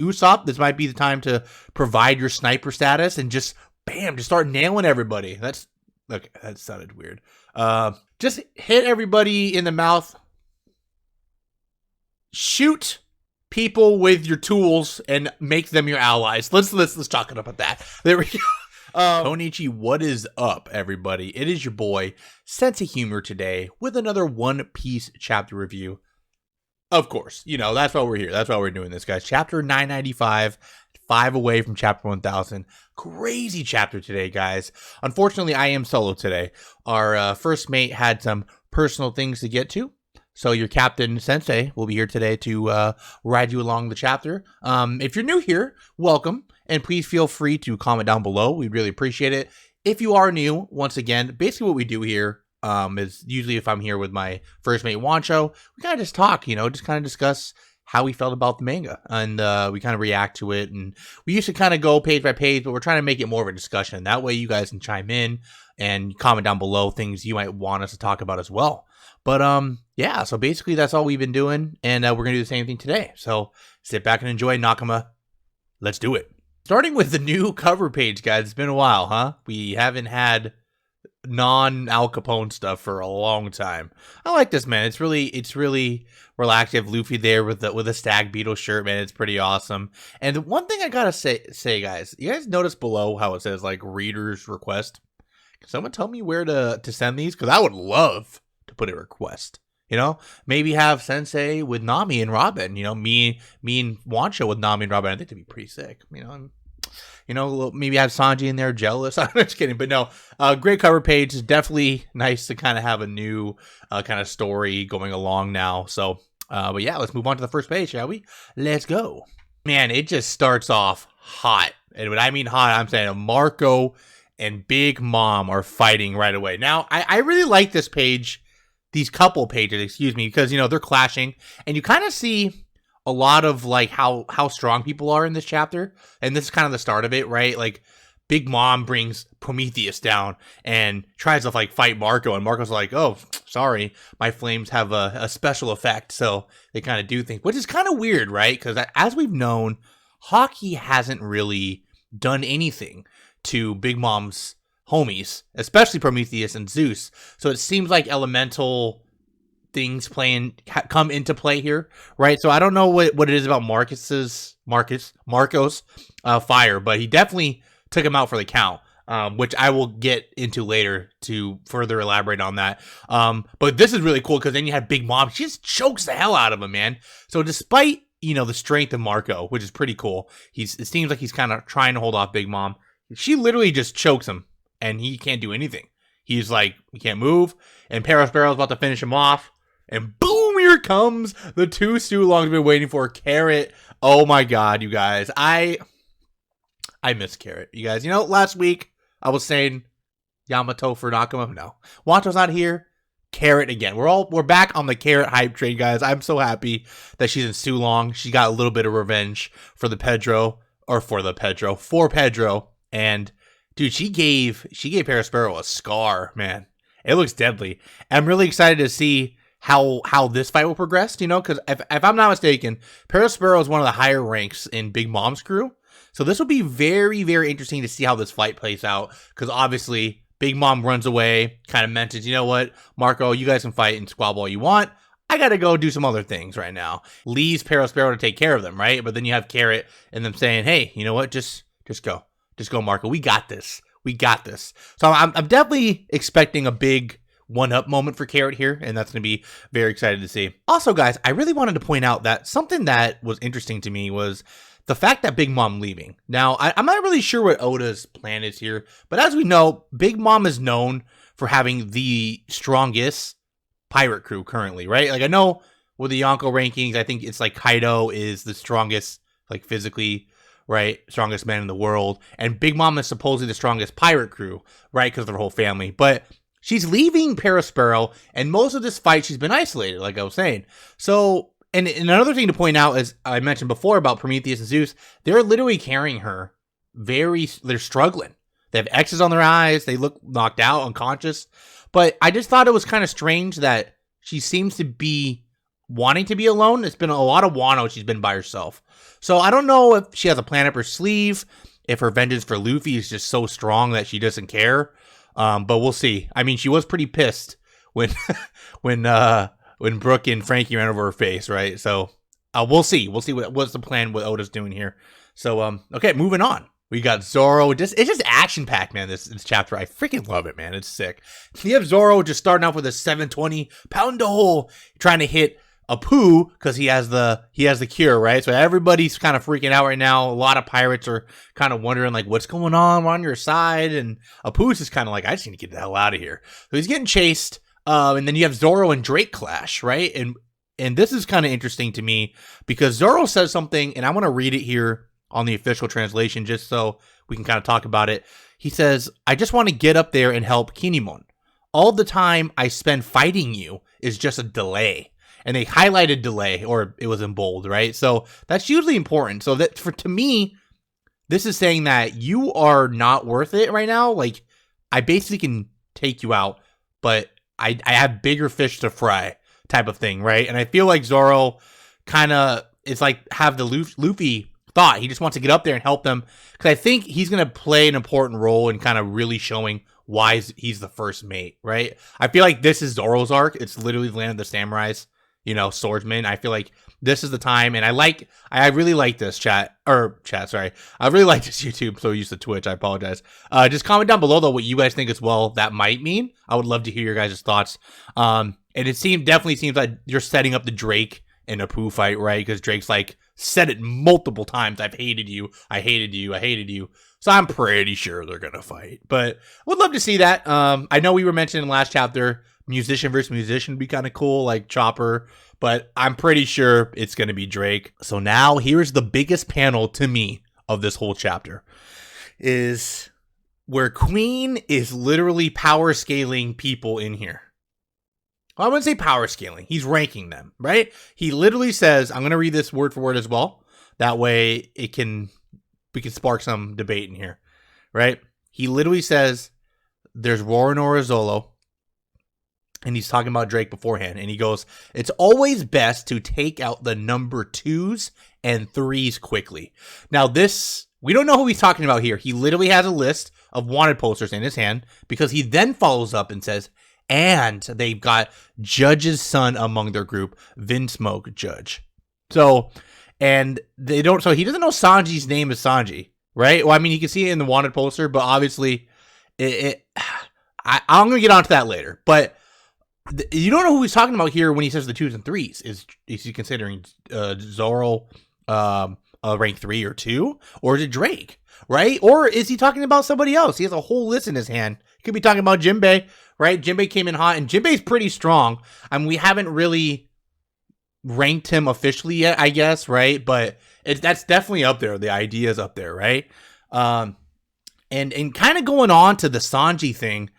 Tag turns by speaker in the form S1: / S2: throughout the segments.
S1: Usopp, this might be the time to provide your sniper status and just, bam, just start nailing everybody. That sounded weird. Just hit everybody in the mouth. Shoot people with your tools and make them your allies. Let's talk about that. There we go. Konichi, what is up, everybody? It is your boy, Sense of Humor, today with another One Piece chapter review. Of course, that's why we're here. That's why we're doing this, guys. Chapter 995, 5 away from chapter 1000. Crazy chapter today, guys. Unfortunately, I am solo today. Our first mate had some personal things to get to. So your captain, Sensei, will be here today to ride you along the chapter. If you're new here, welcome. And please feel free to comment down below. We'd really appreciate it. If you are new, once again, basically what we do here is usually if I'm here with my first mate, Wancho, we kind of just talk, just kind of discuss how we felt about the manga. And we kind of react to it. And we used to kind of go page by page, but we're trying to make it more of a discussion. That way you guys can chime in and comment down below things you might want us to talk about as well. But yeah, so basically that's all we've been doing. And we're going to do the same thing today. So sit back and enjoy, Nakama. Let's do it. Starting with the new cover page, guys. It's been a while, huh? We haven't had non-Al Capone stuff for a long time. I like this, man. It's really relaxed. You have Luffy there with a Stag Beetle shirt, man. It's pretty awesome. And the one thing I gotta say, guys, you guys notice below how it says like reader's request? Can someone tell me where to send these? Because I would love to put a request. Maybe have Sensei with Nami and Robin. Me and Wancho with Nami and Robin. I think that'd be pretty sick. Maybe have Sanji in there, jealous. I'm just kidding, but no. Great cover page. It's definitely nice to kind of have a new kind of story going along now. So, but yeah, let's move on to the first page, shall we? Let's go. Man, it just starts off hot, and when I mean hot, I'm saying Marco and Big Mom are fighting right away. Now, I really like this page. These couple pages, because, they're clashing. And you kind of see a lot of, like, how strong people are in this chapter. And this is kind of the start of it, right? Like, Big Mom brings Prometheus down and tries to, like, fight Marco. And Marco's like, oh, sorry, my flames have a special effect. So they kind of do things, which is kind of weird, right? Because as we've known, Haki hasn't really done anything to Big Mom's homies, especially Prometheus and Zeus. So it seems like elemental things come into play here, right? So I don't know what it is about Marco's fire, but he definitely took him out for the count, which I will get into later to further elaborate on that. But this is really cool because then you have Big Mom. She just chokes the hell out of him, man. So despite, the strength of Marco, which is pretty cool, it seems like he's kind of trying to hold off Big Mom. She literally just chokes him. And he can't do anything. He's like, he can't move. And Parasparrow's about to finish him off. And boom, here comes the two Sulongs we've been waiting for. Carrot. Oh my god, you guys. I miss Carrot. You guys, last week I was saying Yamato for Nakama. No. Wanto's not here. Carrot again. We're back on the Carrot hype train, guys. I'm so happy that she's in Sulong. She got a little bit of revenge for Pedro. And dude, she gave Parasparrow a scar, man. It looks deadly. I'm really excited to see how this fight will progress, because if I'm not mistaken, Parasparrow is one of the higher ranks in Big Mom's crew. So this will be very, very interesting to see how this fight plays out, because obviously Big Mom runs away, kind of mentions, you know what, Marco, you guys can fight and squabble all you want. I gotta go do some other things right now. Leaves Parasparrow to take care of them, right? But then you have Carrot and them saying, hey, you know what, just go. Just go, Marco. We got this. So I'm definitely expecting a big one-up moment for Carrot here, and that's going to be very excited to see. Also, guys, I really wanted to point out that something that was interesting to me was the fact that Big Mom leaving. Now, I'm not really sure what Oda's plan is here, but as we know, Big Mom is known for having the strongest pirate crew currently, right? Like, I know with the Yonko rankings, I think it's like Kaido is the strongest, like, physically, right? Strongest man in the world. And Big Mom is supposedly the strongest pirate crew, right? Because of her whole family. But she's leaving Parasparrow, and most of this fight, she's been isolated, like I was saying. So, and another thing to point out, as I mentioned before about Prometheus and Zeus, they're literally carrying her. They're struggling. They have X's on their eyes. They look knocked out, unconscious. But I just thought it was kind of strange that she seems to be wanting to be alone. It's been a lot of Wano. She's been by herself. So I don't know if she has a plan up her sleeve, if her vengeance for Luffy is just so strong that she doesn't care. But we'll see. I mean, she was pretty pissed when when Brook and Frankie ran over her face, right? So we'll see. We'll see what's the plan, what Oda's doing here. So okay, moving on. We got Zoro. It's just action packed, man. This chapter, I freaking love it, man. It's sick. You have Zoro just starting off with a 720 pound a hole, trying to hit Apu because he has the cure, right? So everybody's kind of freaking out right now. A lot of pirates are kind of wondering like, what's going on? We're on your side, and Apu's just kind of like, I just need to get the hell out of here. So he's getting chased, and then you have Zoro and Drake clash, right? And this is kind of interesting to me because Zoro says something, and I want to read it here on the official translation just so we can kind of talk about it. He says, I just want to get up there and help Kinemon. All the time I spend fighting you is just a delay. And they highlighted delay, or it was in bold, right? So that's usually important. So that to me, this is saying that you are not worth it right now. Like, I basically can take you out, but I have bigger fish to fry type of thing, right? And I feel like Zoro kind of, it's like have the Luffy thought. He just wants to get up there and help them because I think he's going to play an important role in kind of really showing why he's the first mate, right? I feel like this is Zoro's arc. It's literally Land of the Samurais, swordsman. I feel like this is the time, and I really like this chat. Sorry. I really like this YouTube, so used to Twitch. I apologize. Just comment down below, though, what you guys think as well that might mean. I would love to hear your guys' thoughts. And it definitely seems like you're setting up the Drake and Apu fight, right? Because Drake's like, said it multiple times. I've hated you. I hated you. I hated you. So I'm pretty sure they're going to fight. But would love to see that. I know we were mentioning in the last chapter, musician versus musician would be kind of cool, like Chopper. But I'm pretty sure it's going to be Drake. So now here's the biggest panel to me of this whole chapter. Is where Queen is literally power scaling people in here. I wouldn't say power scaling. He's ranking them, right? He literally says, I'm going to read this word for word as well. That way we can spark some debate in here, right? He literally says, there's Roronoa Zolo, and he's talking about Drake beforehand, and he goes, it's always best to take out the number 2s and 3s quickly. Now this, we don't know who he's talking about here. He literally has a list of wanted posters in his hand because he then follows up and says, and they've got Judge's son among their group, Vinsmoke Judge. So, and they don't, so he doesn't know Sanji's name is Sanji, right? Well, I mean, you can see it in the wanted poster, but obviously I'm going to get onto that later, but you don't know who he's talking about here when he says the 2s and 3s. Is he considering Zoro rank 3 or 2, or is it Drake, right? Or is he talking about somebody else? He has a whole list in his hand. He could be talking about Jinbei, right? Jinbei came in hot, and Jinbei's pretty strong. I mean, we haven't really ranked him officially yet, I guess, right? But that's definitely up there. The idea is up there, right? And kind of going on to the Sanji thing.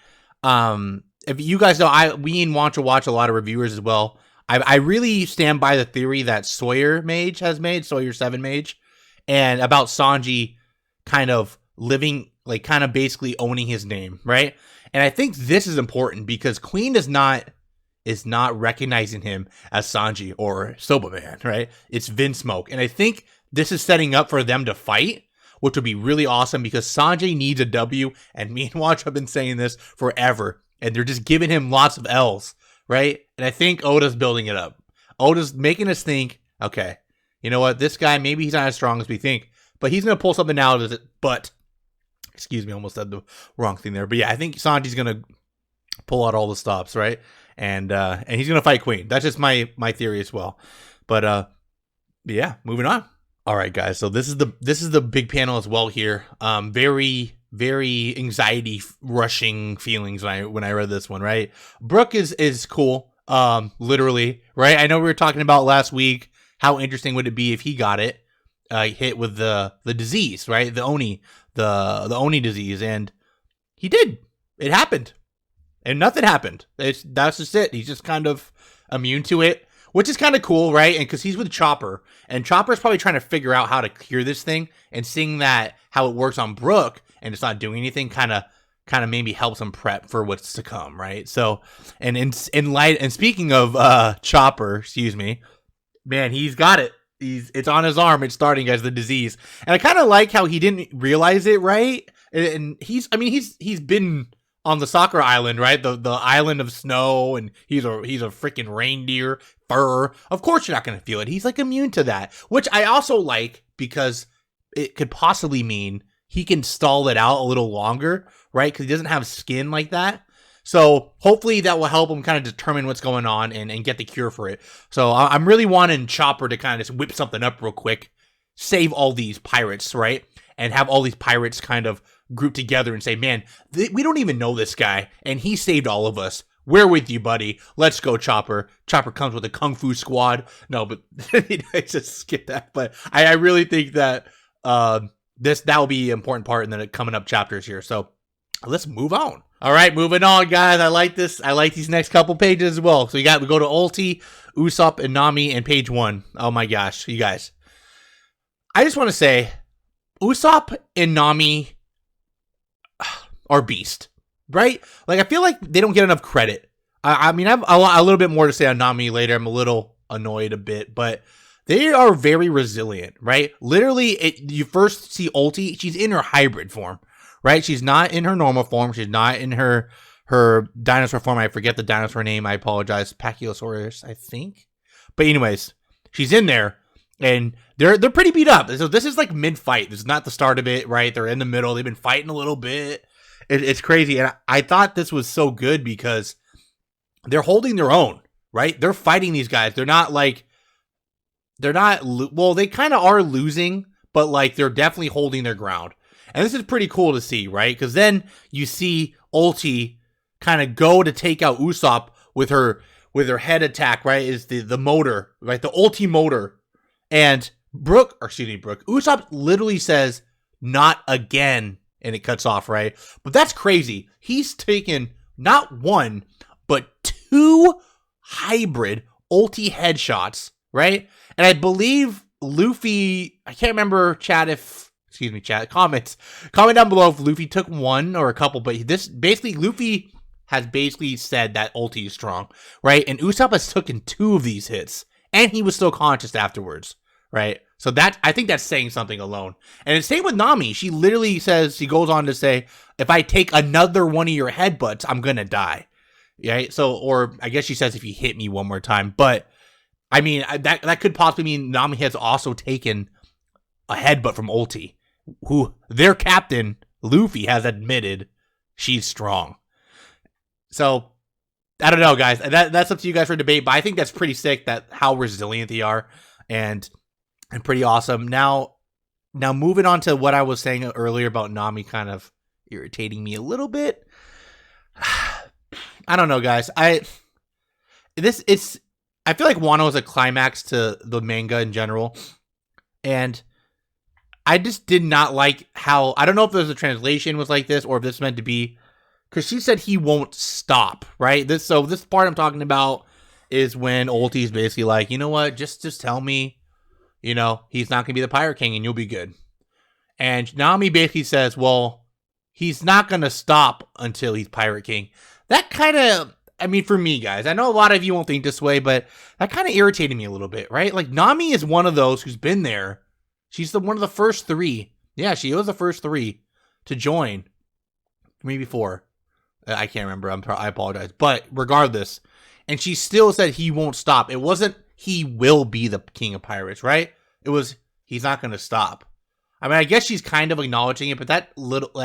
S1: If you guys know, we and want to watch a lot of reviewers as well. I really stand by the theory that Sawyer Mage has made, Sawyer 7 Mage, and about Sanji kind of living, like kind of basically owning his name, right? And I think this is important because Queen is not recognizing him as Sanji or Soba Man, right? It's Vinsmoke. And I think this is setting up for them to fight, which would be really awesome because Sanji needs a W, and me and Watch have been saying this forever, and they're just giving him lots of L's, right? And I think Oda's building it up. Oda's making us think, okay, you know what? This guy, maybe he's not as strong as we think, but he's going to pull something out of it. But, excuse me, I almost said the wrong thing there. But yeah, I think Sanji's going to pull out all the stops, right? And he's going to fight Queen. That's just my theory as well. But yeah, moving on. All right, guys. So this is the big panel as well here. Very, very anxiety rushing feelings when I read this one, right? Brook is cool. Literally, right? I know we were talking about last week how interesting would it be if he got it hit with the disease, right? The Oni disease, and he did. It happened. And nothing happened. That's just it. He's just kind of immune to it, which is kind of cool, right? And because he's with Chopper, and Chopper's probably trying to figure out how to cure this thing, and seeing that how it works on Brook, and it's not doing anything, kind of kind of maybe helps him prep for what's to come, right? So, and in light, and speaking of Chopper, excuse me, man, he's got it. It's on his arm. It's starting as the disease, and I kind of like how he didn't realize it, right? And he's been on the soccer island, right? The island of snow, and he's a freaking reindeer fur. Of course, you're not gonna feel it. He's like immune to that, which I also like because it could possibly mean he can stall it out a little longer, right? Because he doesn't have skin like that. So hopefully that will help him kind of determine what's going on and get the cure for it. So I'm really wanting Chopper to kind of just whip something up real quick, save all these pirates, right? And have all these pirates kind of group together and say, man, we don't even know this guy, and he saved all of us. We're with you, buddy. Let's go, Chopper. Chopper comes with a kung fu squad. No, but I just skip that. But I really think that that will be an important part in the coming up chapters here. So let's move on. All right, moving on, guys. I like this. I like these next couple pages as well. So we go to Ulti, Usopp, and Nami, and page 1. Oh my gosh, you guys. I just want to say, Usopp and Nami are beast, right? Like, I feel like they don't get enough credit. I mean, I have a little bit more to say on Nami later. I'm a little annoyed a bit, but they are very resilient, right? Literally, you first see Ulti, she's in her hybrid form, right? She's not in her normal form. She's not in her dinosaur form. I forget the dinosaur name. I apologize. Pachyosaurus, I think. But anyways, she's in there, and they're pretty beat up. So this is like mid-fight. This is not the start of it, right? They're in the middle. They've been fighting a little bit. It's crazy. And I thought this was so good because they're holding their own, right? They're fighting these guys. They kind of are losing, but like they're definitely holding their ground. And this is pretty cool to see, right? Because then you see Ulti kind of go to take out Usopp with her head attack, right? Is the motor, right? The Ulti motor. And Usopp literally says, "Not again," and it cuts off, right? But that's crazy. He's taken not one, but 2 hybrid Ulti headshots, right? And I believe Luffy, I can't remember, comment down below if Luffy took one or a couple, but Luffy has basically said that Ulti is strong, right? And Usopp has taken 2 of these hits, and he was still conscious afterwards, right? So I think that's saying something alone. And it's same with Nami. She literally says, she goes on to say, if I take another one of your headbutts, I'm gonna die, right? So, or I guess she says if you hit me one more time, but I mean, that could possibly mean Nami has also taken a headbutt from Ulti, who their captain, Luffy, has admitted she's strong. So, I don't know, guys. That's up to you guys for debate, but I think that's pretty sick that how resilient they are and pretty awesome. Now moving on to what I was saying earlier about Nami kind of irritating me a little bit. I don't know, guys. I feel like Wano is a climax to the manga in general, and I just did not like how, I don't know if there's a translation was like this or if this is meant to be, because she said he won't stop, right? This part I'm talking about is when Ulti's basically like, you know what, just tell me, you know, he's not going to be the Pirate King and you'll be good. And Nami basically says, well, he's not going to stop until he's Pirate King. That kind of, I mean, for me, guys, I know a lot of you won't think this way, but that kind of irritated me a little bit, right? Like, Nami is one of those who's been there. She's one of the first 3. Yeah, she was the first 3 to join. Maybe 4. I can't remember. I apologize. But regardless, and she still said he won't stop. It wasn't he will be the king of pirates, right? It was he's not going to stop. I mean, I guess she's kind of acknowledging it, but that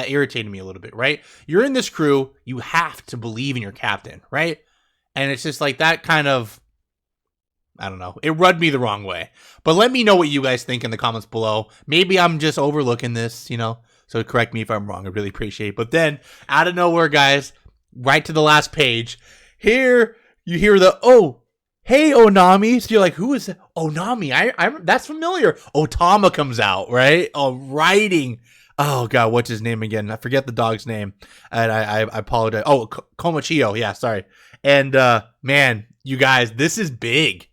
S1: irritated me a little bit, right? You're in this crew. You have to believe in your captain, right? And it's just like that kind of, I don't know. It rubbed me the wrong way. But let me know what you guys think in the comments below. Maybe I'm just overlooking this, you know? So correct me if I'm wrong. I really appreciate it. But then, out of nowhere, guys, right to the last page, here you hear the, oh, hey, Onami. So you're like, who is that? Onami. I'm that's familiar. Otama comes out, right? Riding. Oh, God, what's his name again? I forget the dog's name. And I apologize. Oh, Komochio. Yeah, sorry. And, man, you guys, this is big.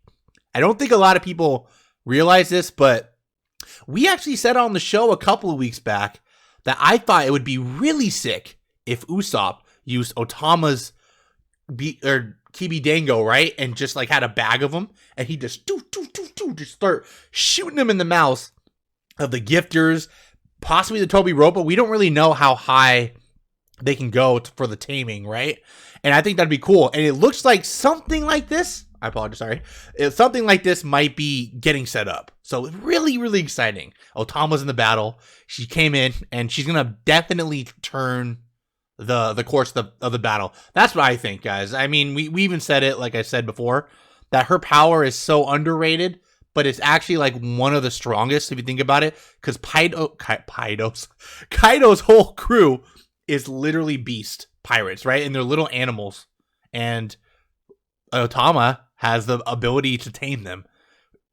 S1: I don't think a lot of people realize this, but we actually said on the show a couple of weeks back that I thought it would be really sick if Usopp used Otama's Kibi Dango, right? And just like had a bag of them and he just just start shooting them in the mouth of the gifters, possibly the Toby rope, but we don't really know how high they can go for the taming, right? And I think that'd be cool. And it looks like something like this. I apologize, sorry. Something like this might be getting set up. So really, really exciting. Otama's in the battle. She came in and she's going to definitely turn the course of the battle. That's what I think, guys. I mean, we even said it, like I said before, that her power is so underrated, but it's actually like one of the strongest if you think about it, because Kaido's whole crew is literally beast pirates, right? And they're little animals, and Otama has the ability to tame them.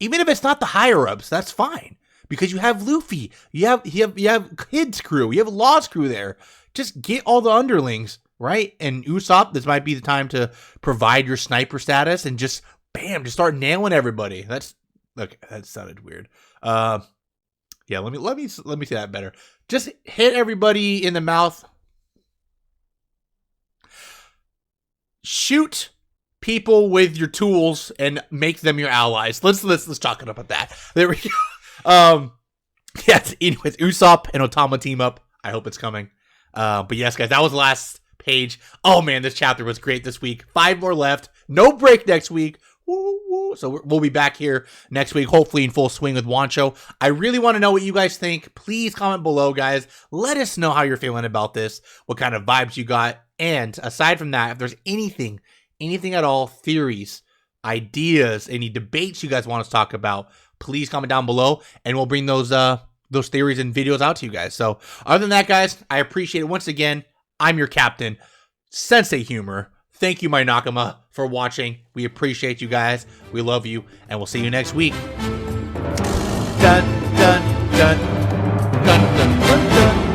S1: Even if it's not the higher ups, that's fine, because you have Luffy, you have Kid's crew, you have Law's crew there. Just get all the underlings, right? And Usopp, this might be the time to provide your sniper status and just bam, just start nailing everybody. That's okay. That sounded weird. Yeah, let me say that better. Just hit everybody in the mouth. Shoot people with your tools and make them your allies. Let's talk about that. There we go. Yes. Anyways, Usopp and Otama team up. I hope it's coming. But yes, guys, that was the last page. Oh man, this chapter was great this week. 5 more left. No break next week. Woo, woo. So we'll be back here next week, hopefully in full swing with Wancho. I really want to know what you guys think. Please comment below, guys. Let us know how you're feeling about this, what kind of vibes you got. And aside from that, if there's anything at all, theories, ideas, any debates you guys want us to talk about, please comment down below and we'll bring those theories and videos out to you guys. So other than that, guys, I appreciate it. Once again, I'm your captain, Sensei Humor. Thank you, my Nakama, for watching. We appreciate you guys. We love you, and we'll see you next week. Dun, dun, dun. Dun, dun, dun, dun.